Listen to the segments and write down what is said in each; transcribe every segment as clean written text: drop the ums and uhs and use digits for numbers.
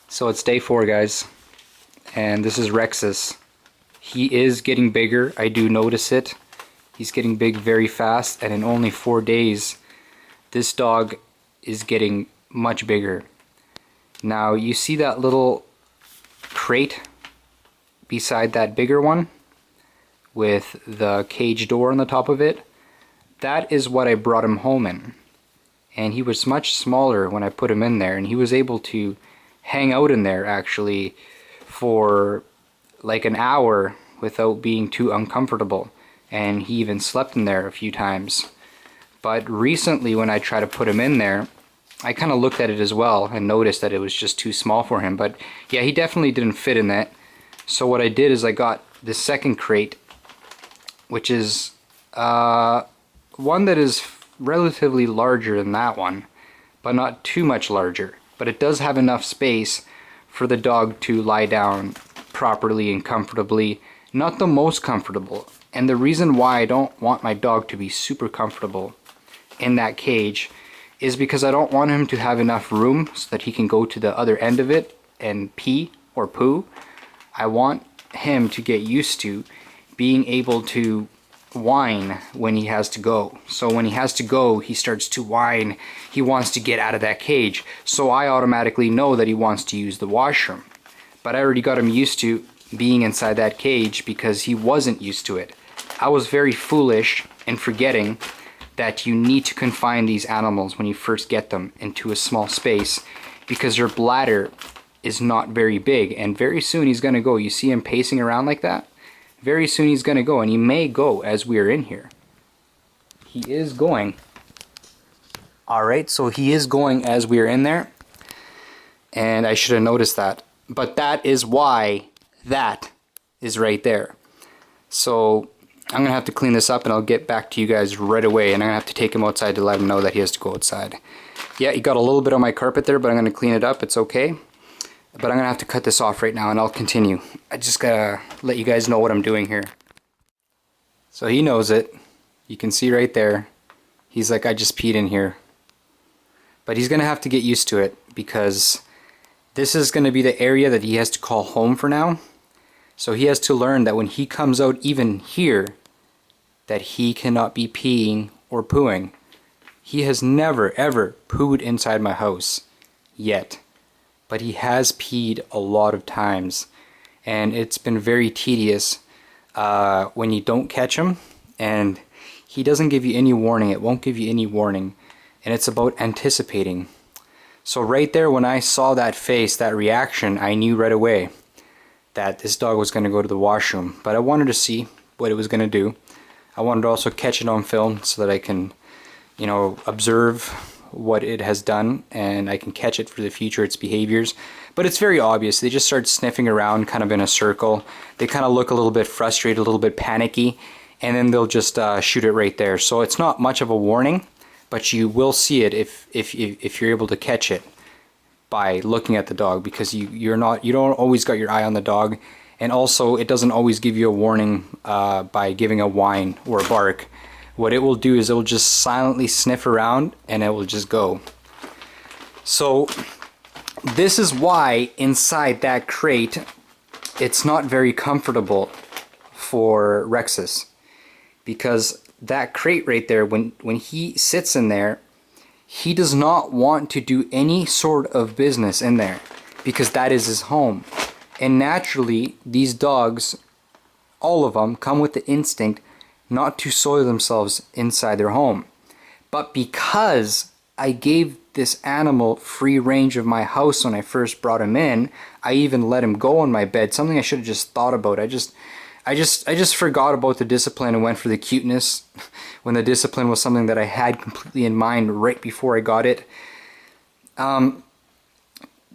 So it's day 4, guys, and this is Rexus. He is getting bigger. I do notice it. He's getting big very fast, and in only 4 days, this dog is getting much bigger. Now, you see that little crate beside that bigger one with the cage door on the top of it? That is what I brought him home in. And he was much smaller when I put him in there, and he was able to hang out in there actually for like an hour without being too uncomfortable, and he even slept in there a few times. But recently when I tried to put him in there, I kind of looked at it as well and noticed that it was just too small for him. But yeah, he definitely didn't fit in that. So what I did is I got the second crate, which is one that is relatively larger than that one, but not too much larger. But it does have enough space for the dog to lie down properly and comfortably. Not the most comfortable. And the reason why I don't want my dog to be super comfortable in that cage is because I don't want him to have enough room so that he can go to the other end of it and pee or poo. I want him to get used to being able to whine when he has to go. So when he has to go, he starts to whine. He wants to get out of that cage. So I automatically know that he wants to use the washroom. But I already got him used to being inside that cage because he wasn't used to it. I was very foolish in forgetting that you need to confine these animals when you first get them into a small space because their bladder is not very big, and very soon he's gonna go. You see him pacing around like that? Very soon he's gonna go, and he may go as we're in here. He is going. Alright, so he is going as we're in there, and I should have noticed that. But that is why that is right there. So I'm gonna have to clean this up, and I'll get back to you guys right away, and I'm gonna have to take him outside to let him know that he has to go outside. Yeah, he got a little bit on my carpet there, but I'm gonna clean it up. It's okay. But I'm gonna have to cut this off right now, and I'll continue. I just gotta let you guys know what I'm doing here. So he knows it. You can see right there. He's like, I just peed in here. But he's gonna have to get used to it because this is gonna be the area that he has to call home for now. So he has to learn that when he comes out even here, that he cannot be peeing or pooing. He has never ever pooed inside my house yet. But he has peed a lot of times, and it's been very tedious when you don't catch him, and he doesn't give you any warning. It won't give you any warning, and it's about anticipating. So right there, when I saw that face, that reaction, I knew right away that this dog was going to go to the washroom. But I wanted to see what it was going to do. I wanted to also catch it on film so that I can, you know, observe what it has done, and I can catch it for the future, its behaviors. But it's very obvious. They just start sniffing around kind of in a circle. They kind of look a little bit frustrated, a little bit panicky, and then they'll just shoot it right there. So it's not much of a warning, but you will see it if you're able to catch it by looking at the dog, because you don't always got your eye on the dog, and also it doesn't always give you a warning by giving a whine or a bark. What it will do is it will just silently sniff around, and it will just go. So this is why inside that crate it's not very comfortable for Rexus, because that crate right there, when he sits in there, he does not want to do any sort of business in there because that is his home. And naturally these dogs, all of them, come with the instinct not to soil themselves inside their home. But because I gave this animal free range of my house when I first brought him in, I even let him go on my bed, something I should have just thought about. I just forgot about the discipline and went for the cuteness when the discipline was something that I had completely in mind right before I got it.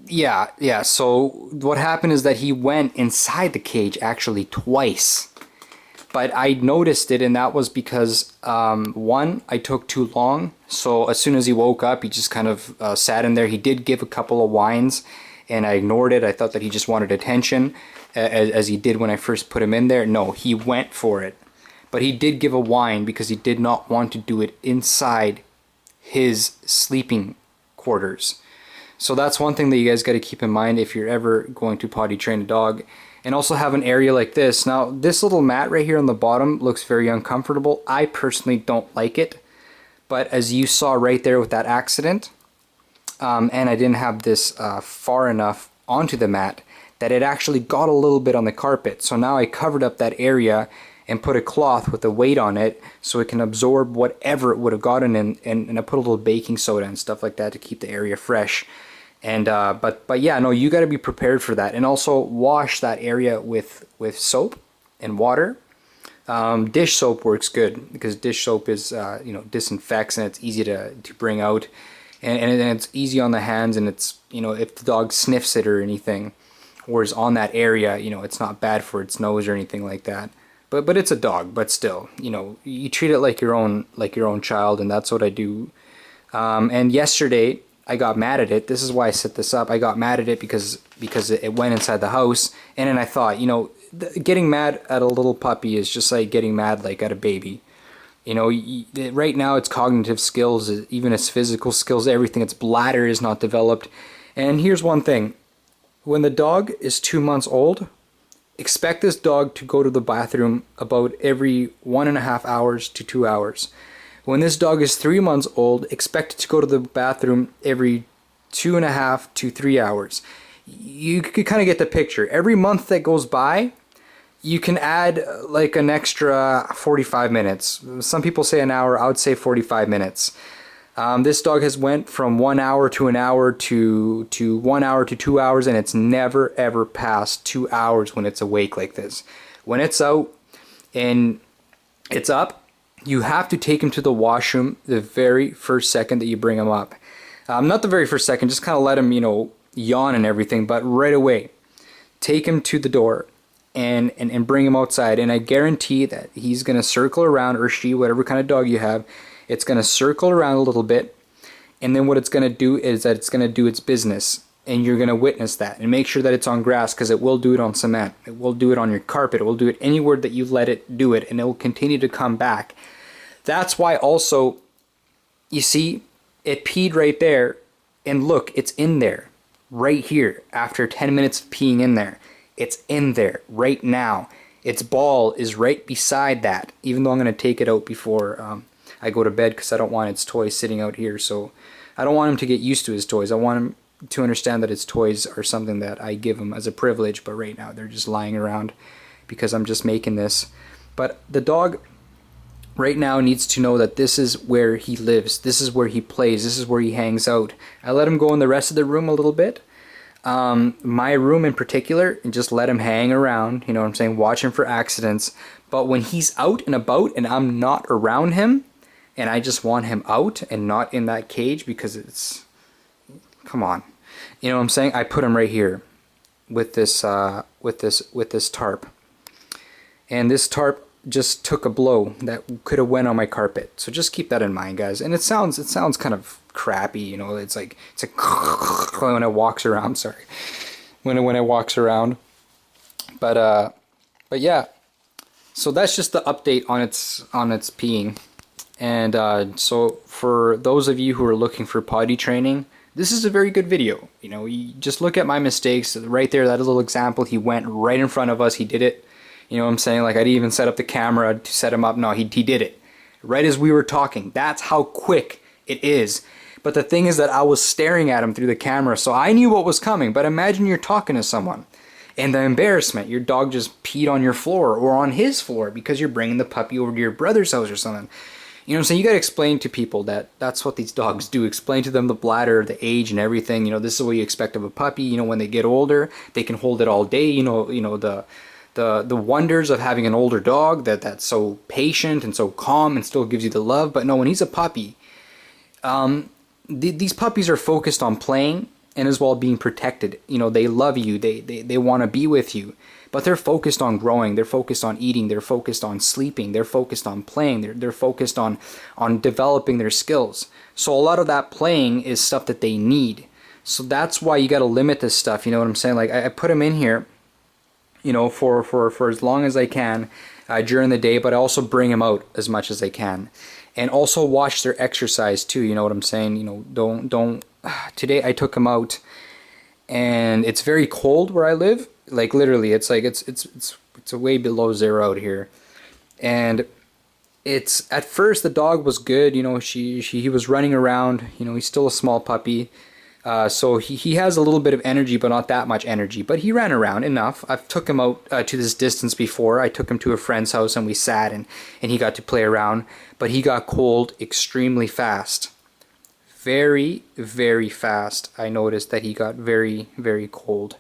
Yeah, so what happened is that he went inside the cage actually twice. But I noticed it, and that was because, one, I took too long. So as soon as he woke up, he just kind of sat in there. He did give a couple of whines, and I ignored it. I thought that he just wanted attention, as he did when I first put him in there. No, he went for it. But he did give a whine because he did not want to do it inside his sleeping quarters. So that's one thing that you guys got to keep in mind if you're ever going to potty train a dog. And also have an area like this. Now, this little mat right here on the bottom looks very uncomfortable. I personally don't like it. But as you saw right there with that accident, and I didn't have this far enough onto the mat, that it actually got a little bit on the carpet. So now I covered up that area and put a cloth with a weight on it so it can absorb whatever it would have gotten in, and I put a little baking soda and stuff like that to keep the area fresh. And but yeah, no, you got to be prepared for that, and also wash that area with soap and water. Dish soap works good because dish soap is you know, disinfects, and it's easy to bring out, and it's easy on the hands, and it's, you know, if the dog sniffs it or anything, or is on that area, you know, it's not bad for its nose or anything like that. But it's a dog, but still, you know, you treat it like your own child, and that's what I do. And yesterday I got mad at it. This is why I set this up. I got mad at it because it went inside the house, and then I thought, you know, getting mad at a little puppy is just like getting mad like at a baby. You know, right now its cognitive skills, even its physical skills, everything, its bladder is not developed. And here's one thing: when the dog is 2 months old, expect this dog to go to the bathroom about every 1.5 hours to 2 hours. When this dog is 3 months old, expect it to go to the bathroom every 2.5 to 3 hours. You could kind of get the picture. Every month that goes by, you can add like an extra 45 minutes. Some people say an hour, I would say 45 minutes. This dog has went from 1 hour to an hour to 1 hour to 2 hours, and it's never ever past 2 hours when it's awake like this. When it's out and it's up, you have to take him to the washroom the very first second that you bring him up. Not the very first second, just kind of let him, you know, yawn and everything, but right away, take him to the door and bring him outside. And I guarantee that he's going to circle around, or she, whatever kind of dog you have, it's going to circle around a little bit. And then what it's going to do is that it's going to do its business. And you're going to witness that. And make sure that it's on grass, because it will do it on cement. It will do it on your carpet. It will do it anywhere that you let it do it. And it will continue to come back. That's why also, you see, it peed right there. And look, it's in there. Right here. After 10 minutes of peeing in there. It's in there right now. Its ball is right beside that. Even though I'm going to take it out before I go to bed, because I don't want its toys sitting out here. So I don't want him to get used to his toys. I want him to understand that his toys are something that I give him as a privilege, but right now they're just lying around because I'm just making this. But the dog right now needs to know that this is where he lives, this is where he plays, this is where he hangs out. I let him go in the rest of the room a little bit, my room in particular, and just let him hang around, you know what I'm saying, watch him for accidents. But when he's out and about and I'm not around him, and I just want him out and not in that cage, because it's, come on, you know what I'm saying, I put him right here with this tarp, and this tarp just took a blow that could have went on my carpet. So just keep that in mind, guys. And it sounds kind of crappy, you know, it's like when it walks around, sorry, when it walks around. But yeah, so that's just the update on its peeing. And so for those of you who are looking for potty training, this is a very good video. You know, you just look at my mistakes right there. That little example, he went right in front of us. He did it. You know what I'm saying? Like, I didn't even set up the camera to set him up. No, he did it right as we were talking. That's how quick it is. But the thing is that I was staring at him through the camera, so I knew what was coming. But imagine you're talking to someone, and the embarrassment, your dog just peed on your floor or on his floor because you're bringing the puppy over to your brother's house or something. You know what I'm saying? You got to explain to people that that's what these dogs do. Explain to them the bladder, the age, and everything. You know, this is what you expect of a puppy. You know, when they get older, they can hold it all day. You know the wonders of having an older dog that's so patient and so calm and still gives you the love. But no, when he's a puppy, these puppies are focused on playing and as well being protected. You know, they love you. They want to be with you. But they're focused on growing, they're focused on eating, they're focused on sleeping, they're focused on playing, they're focused on developing their skills. So a lot of that playing is stuff that they need. So that's why you got to limit this stuff, you know what I'm saying? Like, I put them in here, you know, for as long as I can during the day, but I also bring them out as much as I can. And also watch their exercise too, you know what I'm saying? You know, don't today I took him out, and it's very cold where I live. Like literally, it's like it's way below zero out here, and it's at first the dog was good. You know, he was running around. You know, he's still a small puppy. So he has a little bit of energy, but not that much energy. But he ran around enough. I've took him out to this distance before. I took him to a friend's house and we sat and he got to play around. But he got cold extremely fast. Very, very fast. I noticed that he got very, very cold.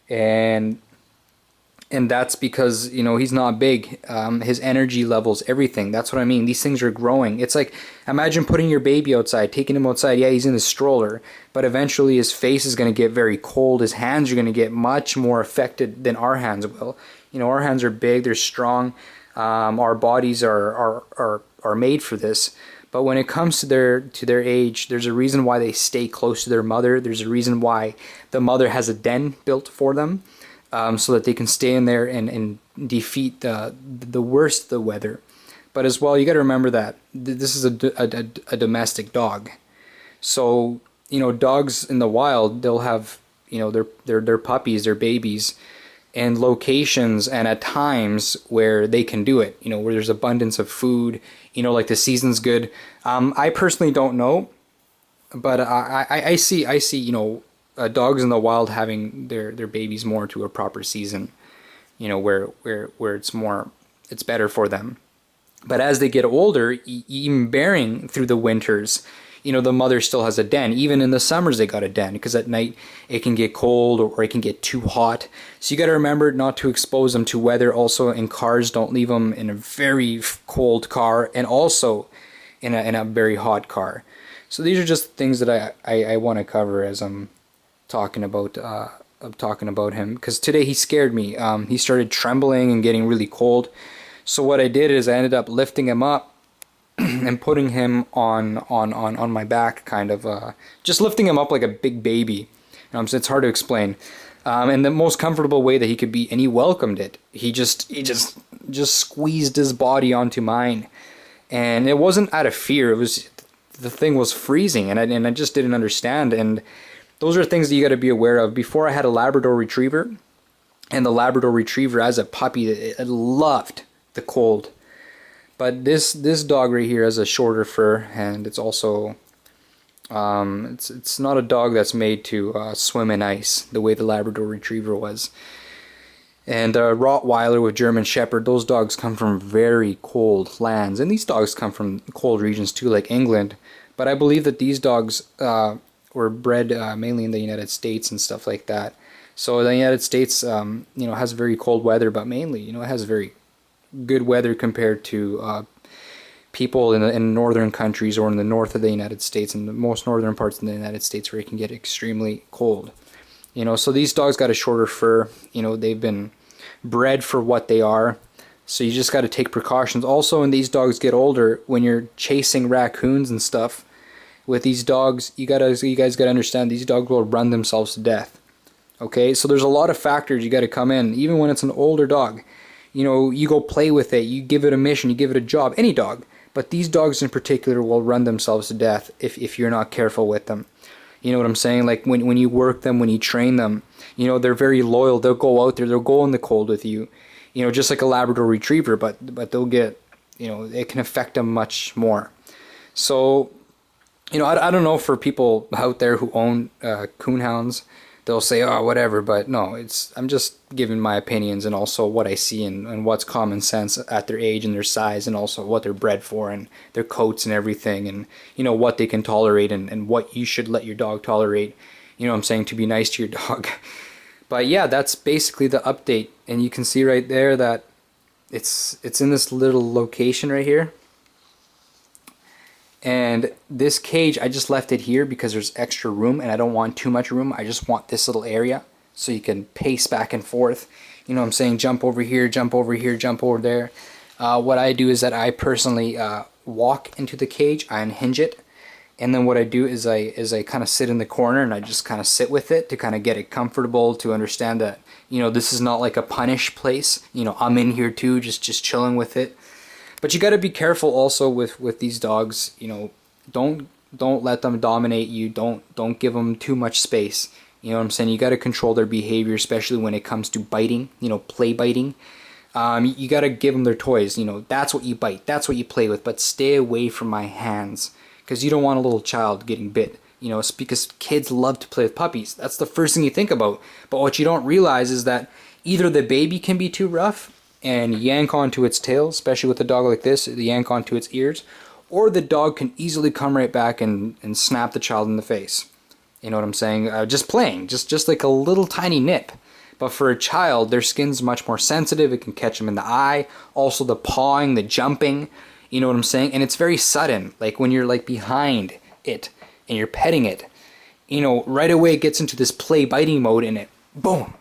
And that's because, you know, he's not big. His energy levels, everything. That's what I mean. These things are growing. It's like, imagine putting your baby outside, taking him outside. Yeah, he's in the stroller, but eventually his face is going to get very cold. His hands are going to get much more affected than our hands will. You know, our hands are big, they're strong. Our bodies are made for this. But when it comes to their age, there's a reason why they stay close to their mother. There's a reason why the mother has a den built for them. So that they can stay in there and defeat the worst of the weather. But as well, you got to remember that this is a domestic dog. So, you know, dogs in the wild, they'll have, you know, their puppies, their babies, and locations and at times where they can do it. You know, where there's abundance of food. You know, like the season's good. I personally don't know, but I see, you know, dogs in the wild having their babies more to a proper season, you know, where it's better for them. But as they get older, even bearing through the winters, you know, the mother still has a den. Even in the summers they got a den, because at night it can get cold or it can get too hot. So you got to remember not to expose them to weather. Also in cars, don't leave them in a very cold car, and also in a very hot car. So these are just things that I want to cover as I'm talking about him, because today he scared me. He started trembling and getting really cold. So what I did is I ended up lifting him up and putting him on my back, kind of just lifting him up like a big baby. So it's hard to explain. And the most comfortable way that he could be, and he welcomed it. He just squeezed his body onto mine, and it wasn't out of fear. It was, the thing was freezing, and I just didn't understand. And those are things that you got to be aware of. Before I had a Labrador Retriever, and the Labrador Retriever as a puppy, it loved the cold. But this dog right here has a shorter fur, and it's also it's not a dog that's made to swim in ice the way the Labrador Retriever was. And Rottweiler with German Shepherd, those dogs come from very cold lands, and these dogs come from cold regions too, like England. But I believe that these dogs were bred mainly in the United States and stuff like that. So the United States, you know, has very cold weather, but mainly, you know, it has very good weather compared to people in northern countries or in the north of the United States, in the most northern parts of the United States, where it can get extremely cold. You know, so these dogs got a shorter fur. You know, they've been bred for what they are. So you just got to take precautions. Also, when these dogs get older, when you're chasing raccoons and stuff with these dogs, you guys gotta understand, these dogs will run themselves to death. Okay, so there's a lot of factors you got to come in, even when it's an older dog. You know, you go play with it, you give it a mission, you give it a job, any dog. But these dogs in particular will run themselves to death if you're not careful with them. You know what I'm saying? Like when you work them, when you train them, you know, they're very loyal. They'll go out there, they'll go in the cold with you. You know, just like a Labrador Retriever, but they'll get, you know, it can affect them much more. So, you know, I don't know, for people out there who own coonhounds, they'll say, oh, whatever, but no, I'm just giving my opinions, and also what I see and what's common sense at their age and their size, and also what they're bred for, and their coats and everything, and, you know, what they can tolerate, and what you should let your dog tolerate, you know what I'm saying, to be nice to your dog. But yeah, that's basically the update, and you can see right there that it's in this little location right here. And this cage, I just left it here because there's extra room, and I don't want too much room. I just want this little area so you can pace back and forth. You know what I'm saying? Jump over here, jump over here, jump over there. What I do is that I personally walk into the cage, I unhinge it, and then what I do is I kind of sit in the corner, and I just kind of sit with it to kind of get it comfortable, to understand that, you know, this is not like a punish place. You know, I'm in here too, just chilling with it. But you got to be careful also with these dogs. You know, don't Don't let them dominate you. Don't give them too much space. You know what I'm saying? You got to control their behavior, especially when it comes to biting, you know, play biting. You got to give them their toys. You know, that's what you bite. That's what you play with. But stay away from my hands, because you don't want a little child getting bit. You know, it's because kids love to play with puppies. That's the first thing you think about. But what you don't realize is that either the baby can be too rough and yank onto its tail, especially with a dog like this, yank onto its ears, or the dog can easily come right back and snap the child in the face. You know what I'm saying? Just playing, just like a little tiny nip. But for a child, their skin's much more sensitive. It can catch them in the eye. Also the pawing, the jumping, you know what I'm saying? And it's very sudden. Like when you're like behind it and you're petting it, you know, right away it gets into this play biting mode and it, boom.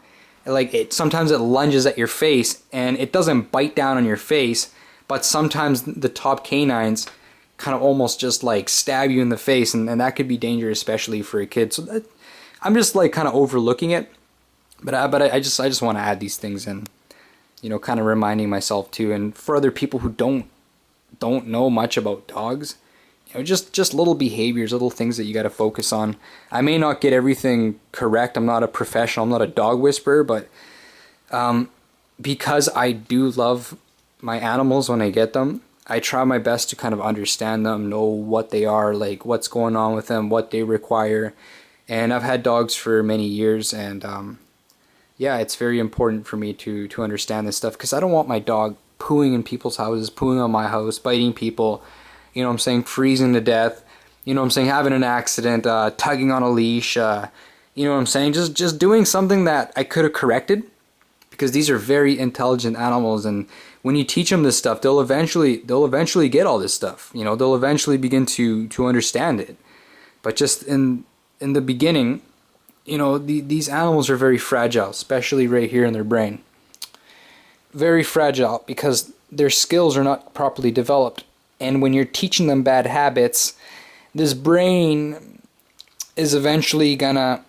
Like sometimes it lunges at your face and it doesn't bite down on your face, but sometimes the top canines kind of almost just like stab you in the face, and that could be dangerous, especially for a kid. So I'm just like kind of overlooking it, but I just want to add these things in, you know, kind of reminding myself too, and for other people who don't know much about dogs, you know, just little behaviors, little things that you got to focus on. I may not get everything correct. I'm not a professional. I'm not a dog whisperer, but because I do love my animals when I get them, I try my best to kind of understand them, know what they are, like what's going on with them, what they require. And I've had dogs for many years, and yeah, it's very important for me to understand this stuff, because I don't want my dog pooing in people's houses, pooing on my house, biting people, you know what I'm saying, freezing to death, you know what I'm saying, having an accident, tugging on a leash, you know what I'm saying, just doing something that I could have corrected, because these are very intelligent animals, and when you teach them this stuff, they'll eventually get all this stuff. You know, they'll eventually begin to understand it. But just in the beginning, you know, these animals are very fragile, especially right here in their brain. Very fragile because their skills are not properly developed. And when you're teaching them bad habits, this brain is eventually gonna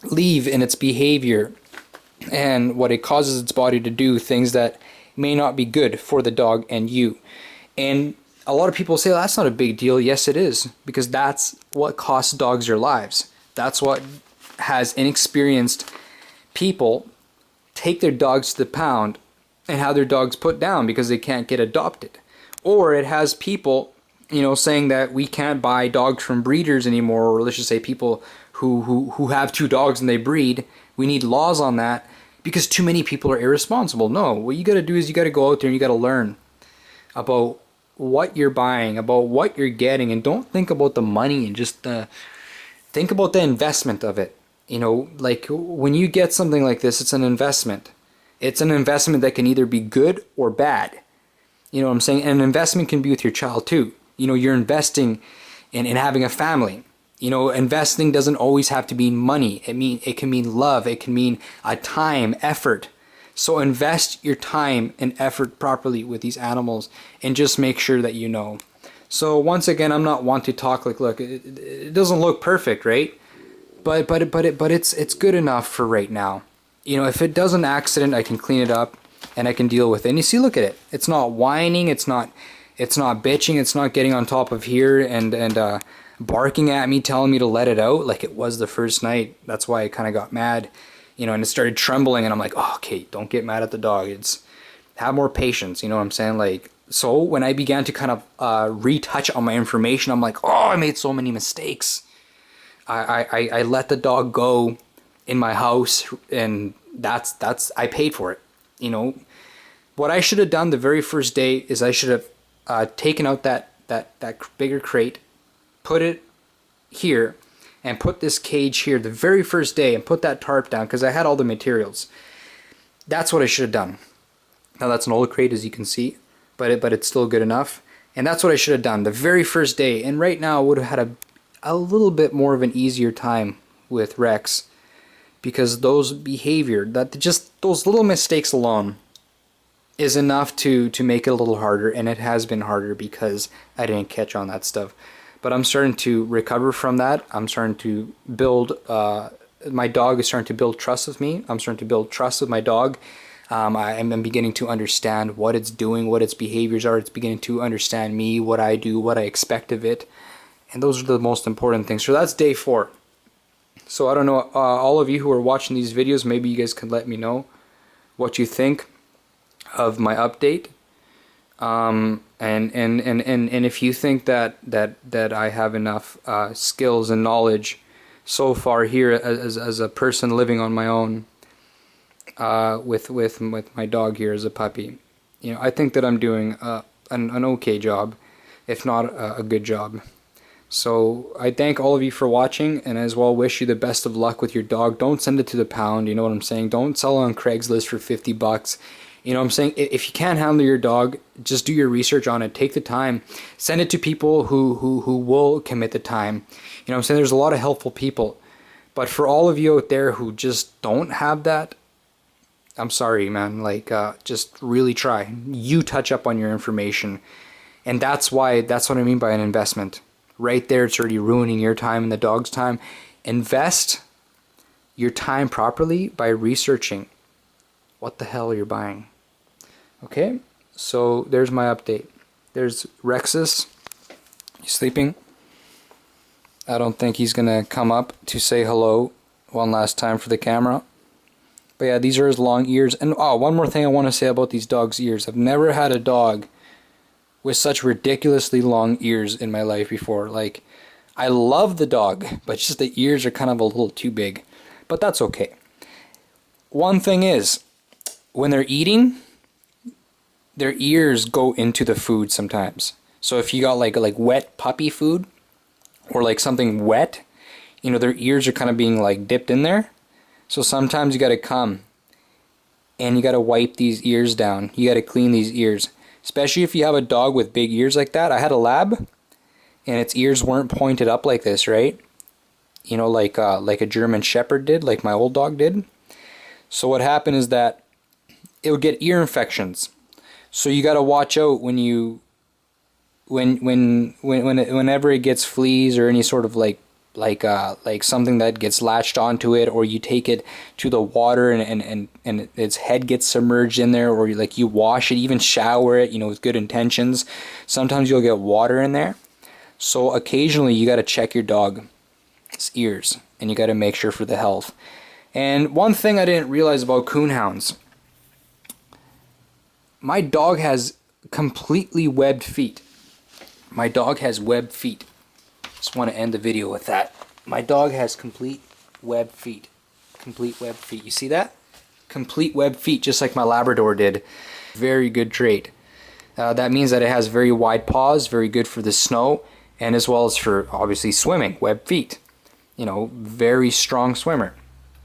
leave in its behavior, and what it causes its body to do things that may not be good for the dog and you. And a lot of people say, well, that's not a big deal. Yes, it is, because that's what costs dogs their lives. That's what has inexperienced people take their dogs to the pound and have their dogs put down because they can't get adopted. Or it has people, you know, saying that we can't buy dogs from breeders anymore, or let's just say people who have two dogs and they breed. We need laws on that because too many people are irresponsible. No, what you got to do is you got to go out there and you got to learn about what you're buying, about what you're getting, and don't think about the money, and just think about the investment of it. You know, like when you get something like this, it's an investment. It's an investment that can either be good or bad. You know what I'm saying? And an investment can be with your child too. You know, you're investing in having a family. You know, investing doesn't always have to mean money. It can mean love. It can mean a time, effort. So invest your time and effort properly with these animals, and just make sure that you know. So once again, I'm not one to talk like, look, it doesn't look perfect, right? But it's good enough for right now. You know, if it does an accident, I can clean it up and I can deal with it. And you see, look at it. It's not whining. It's not bitching. It's not getting on top of here and barking at me, telling me to let it out like it was the first night. That's why I kind of got mad, you know, and it started trembling, and I'm like, oh, okay, don't get mad at the dog. It's have more patience, you know what I'm saying? Like, so when I began to kind of retouch on my information, I'm like, oh, I made so many mistakes. I let the dog go in my house, and that's I paid for it. You know, what I should have done the very first day is I should have taken out that bigger crate, put it here, and put this cage here the very first day, and put that tarp down, because I had all the materials. That's what I should have done. Now that's an old crate, as you can see, but it's still good enough. And that's what I should have done the very first day. And right now I would have had a little bit more of an easier time with Rex, because those behavior, that just those little mistakes alone is enough to make it a little harder. And it has been harder because I didn't catch on that stuff. But I'm starting to recover from that. I'm starting to build, my dog is starting to build trust with me. I'm starting to build trust with my dog. I'm beginning to understand what it's doing, what its behaviors are. It's beginning to understand me, what I do, what I expect of it. And those are the most important things. So that's day 4. So I don't know, all of you who are watching these videos, maybe you guys can let me know what you think of my update. And if you think that I have enough skills and knowledge so far here as a person living on my own, with my dog here as a puppy, you know, I think that I'm doing an okay job, if not a good job. So I thank all of you for watching, and as well wish you the best of luck with your dog. Don't send it to the pound, you know what I'm saying? Don't sell it on Craigslist for 50 bucks. You know what I'm saying? If you can't handle your dog, just do your research on it. Take the time. Send it to people who will commit the time. You know what I'm saying? There's a lot of helpful people. But for all of you out there who just don't have that, I'm sorry, man. Like, just really try. You touch up on your information. And that's what I mean by an investment. Right there, it's already ruining your time and the dog's time. Invest your time properly by researching what the hell you're buying. Okay, so there's my update. There's Rexus. He's sleeping. I don't think he's gonna come up to say hello one last time for the camera. But yeah, these are his long ears. And oh, one more thing I want to say about these dogs' ears. I've never had a dog with such ridiculously long ears in my life before. Like, I love the dog, but just the ears are kind of a little too big. But that's okay. One thing is, when they're eating, their ears go into the food sometimes. So if you got like wet puppy food, or like something wet, you know, their ears are kind of being like dipped in there. So sometimes you gotta come and you gotta wipe these ears down. You gotta clean these ears. Especially if you have a dog with big ears like that. I had a lab, and its ears weren't pointed up like this, right? You know, like a German Shepherd did, like my old dog did. So what happened is that it would get ear infections. So you got to watch out whenever it gets fleas or any sort of like something that gets latched onto it, or you take it to the water and its head gets submerged in there, or like you wash it, even shower it, you know, with good intentions. Sometimes you'll get water in there. So occasionally you got to check your dog's ears, and you got to make sure for the health. And one thing I didn't realize about coonhounds, my dog has completely webbed feet. My dog has webbed feet. Just want to end the video with that. My dog has complete webbed feet. Complete webbed feet. You see that? Complete webbed feet, just like my Labrador did. Very good trait. That means that it has very wide paws, very good for the snow, and as well as for, obviously, swimming. Webbed feet. You know, very strong swimmer.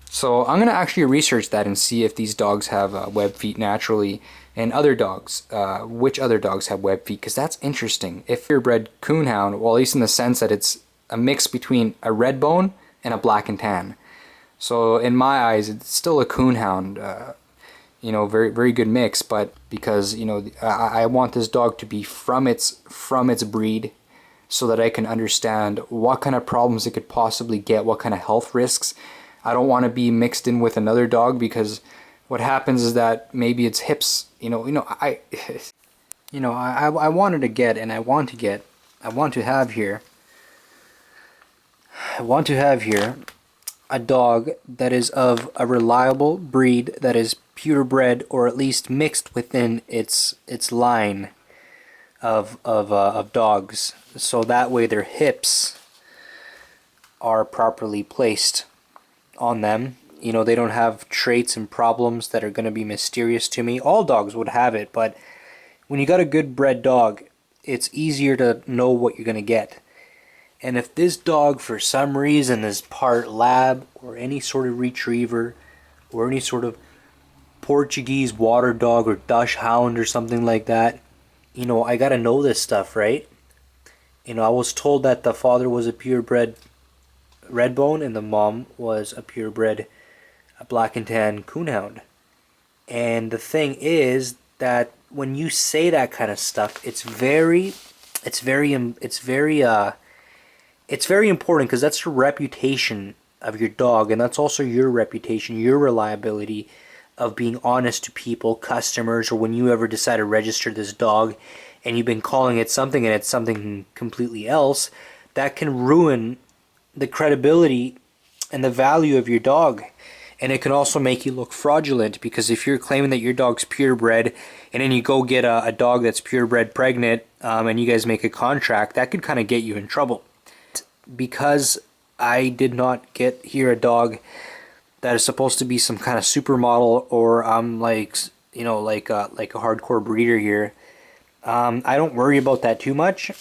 So I'm going to actually research that and see if these dogs have webbed feet naturally, and other dogs, which other dogs have webbed feet, because that's interesting. If you're a purebred coonhound, well, at least in the sense that it's a mix between a redbone and a black and tan. So in my eyes, it's still a coonhound, you know, very, very good mix, but because, you know, I want this dog to be from its breed, so that I can understand what kind of problems it could possibly get, what kind of health risks. I don't want to be mixed in with another dog, because what happens is that maybe its hips, I wanted to get, and I want to have here a dog that is of a reliable breed, that is purebred, or at least mixed within its line of dogs, so that way their hips are properly placed on them. You know, they don't have traits and problems that are going to be mysterious to me. All dogs would have it, but when you got a good bred dog, it's easier to know what you're going to get. And if this dog for some reason is part lab, or any sort of retriever, or any sort of Portuguese water dog or Dutch hound or something like that, you know, I got to know this stuff, right? You know, I was told that the father was a purebred Redbone and the mom was a purebred black and tan coonhound. And the thing is that when you say that kind of stuff, it's very important, because that's the reputation of your dog, and that's also your reputation, your reliability of being honest to people, customers, or when you ever decide to register this dog and you've been calling it something and it's something completely else. that can ruin the credibility and the value of your dog. And it can also make you look fraudulent, because if you're claiming that your dog's purebred and then you go get a dog that's purebred pregnant, and you guys make a contract, that could kind of get you in trouble. Because I did not get here a dog that is supposed to be some kind of supermodel, or like, you know, like a hardcore breeder here, I don't worry about that too much.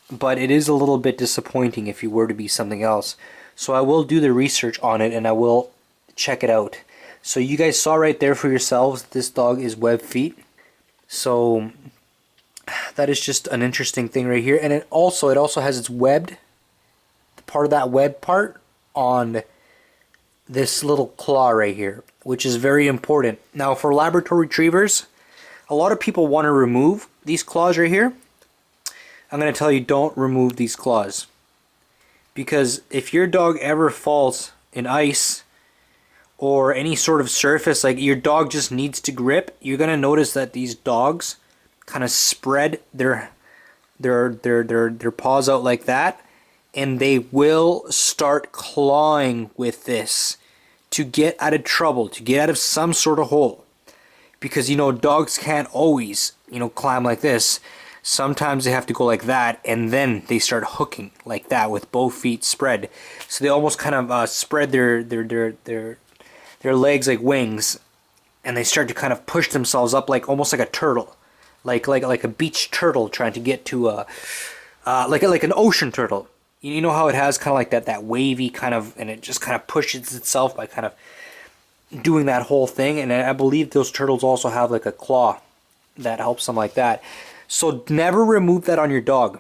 But it is a little bit disappointing if you were to be something else. So I will do the research on it, and I will check it out. So you guys saw right there for yourselves, this dog is web feet. So that is just an interesting thing right here. And it also has its webbed, part of that web part on this little claw right here, which is very important. Now for Labrador Retrievers, a lot of people want to remove these claws right here. I'm going to tell you, don't remove these claws. Because if your dog ever falls in ice or any sort of surface, like your dog just needs to grip, you're going to notice that these dogs kind of spread their paws out like that, and they will start clawing with this to get out of trouble, to get out of some sort of hole. Because, you know, dogs can't always, you know, climb like this. Sometimes they have to go like that, and then they start hooking like that with both feet spread. So they almost kind of spread their legs like wings, and they start to kind of push themselves up like almost like a turtle, like a beach turtle trying to get to a like an ocean turtle. You know how it has kind of like that wavy kind of, and it just kind of pushes itself by kind of doing that whole thing. And I believe those turtles also have like a claw that helps them like that. So never remove that on your dog.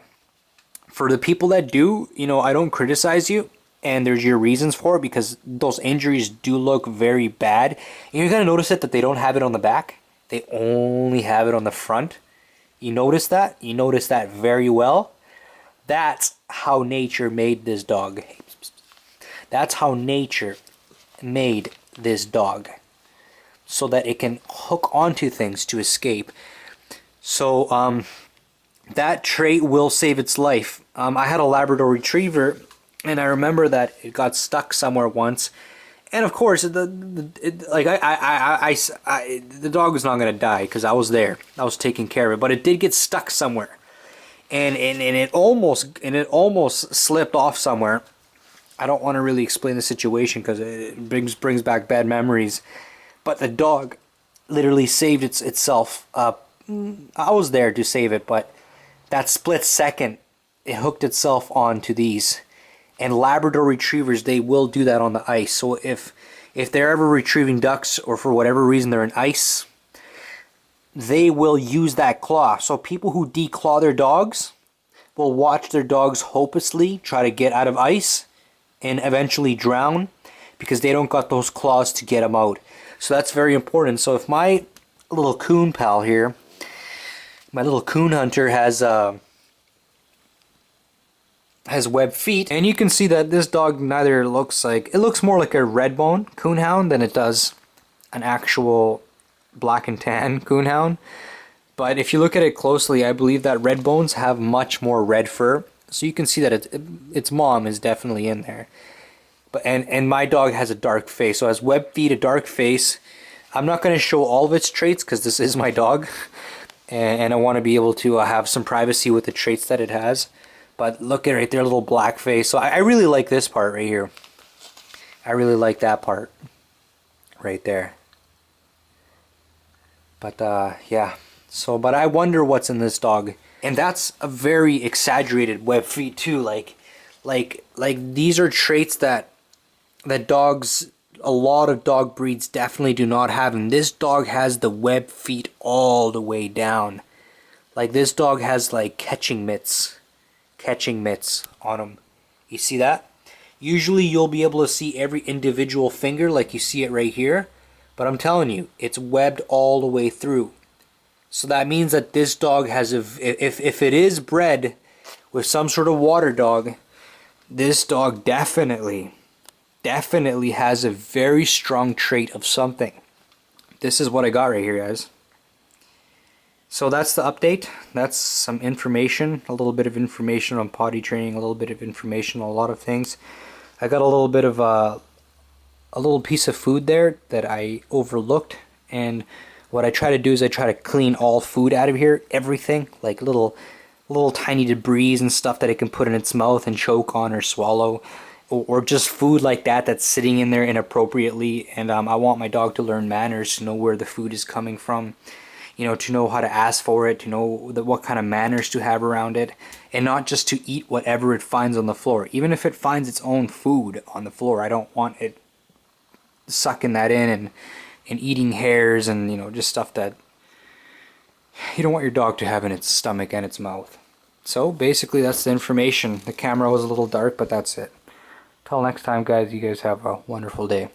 For the people that do, you know, I don't criticize you, and there's your reasons for it, because those injuries do look very bad. And you're going to notice it that they don't have it on the back. They only have it on the front. You notice that? You notice that very well. That's how nature made this dog. That's how nature made this dog. So that it can hook onto things to escape. So that trait will save its life. I had a Labrador Retriever, and I remember that it got stuck somewhere once, and of course the dog was not going to die because I was there. I was taking care of it, but it did get stuck somewhere, and it almost slipped off somewhere. I don't want to really explain the situation because it brings back bad memories, but the dog literally saved itself. I was there to save it, but that split second, it hooked itself onto these. And Labrador Retrievers, they will do that on the ice. So if they're ever retrieving ducks, or for whatever reason they're in ice, they will use that claw. So people who declaw their dogs will watch their dogs hopelessly try to get out of ice and eventually drown, because they don't got those claws to get them out. So that's very important. So if my little coon pal here, my little coon hunter, has web feet, and you can see that this dog neither looks like, it looks more like a Redbone Coonhound than it does an actual black and tan Coonhound. But if you look at it closely, I believe that Redbones have much more red fur, so you can see that its mom is definitely in there. But and my dog has a dark face, so it has web feet, a dark face. I'm not going to show all of its traits because this is my dog. And I want to be able to have some privacy with the traits that it has. But look at right there, little black face. So I really like this part right here. I really like that part right there. But yeah. So, but I wonder what's in this dog. And that's a very exaggerated web feet too. Like these are traits that dogs, a lot of dog breeds definitely do not have, and this dog has the web feet all the way down. Like this dog has like catching mitts on him. You see that? Usually you'll be able to see every individual finger like you see it right here, but I'm telling you, it's webbed all the way through. So that means that this dog has if it is bred with some sort of water dog, this dog definitely has a very strong trait of something. This is what I got right here, guys. So that's the update. That's some information, a little bit of information on potty training, a little bit of information on a lot of things. I got a little bit of a little piece of food there that I overlooked, and what I try to do is I try to clean all food out of here, everything, like little tiny debris and stuff that it can put in its mouth and choke on or swallow, or just food like that that's sitting in there inappropriately. And I want my dog to learn manners, to know where the food is coming from, you know, to know how to ask for it, to know what kind of manners to have around it, and not just to eat whatever it finds on the floor. Even if it finds its own food on the floor, I don't want it sucking that in and eating hairs and, you know, just stuff that you don't want your dog to have in its stomach and its mouth. So basically that's the information. The camera was a little dark, but that's it. Till next time, guys, you guys have a wonderful day.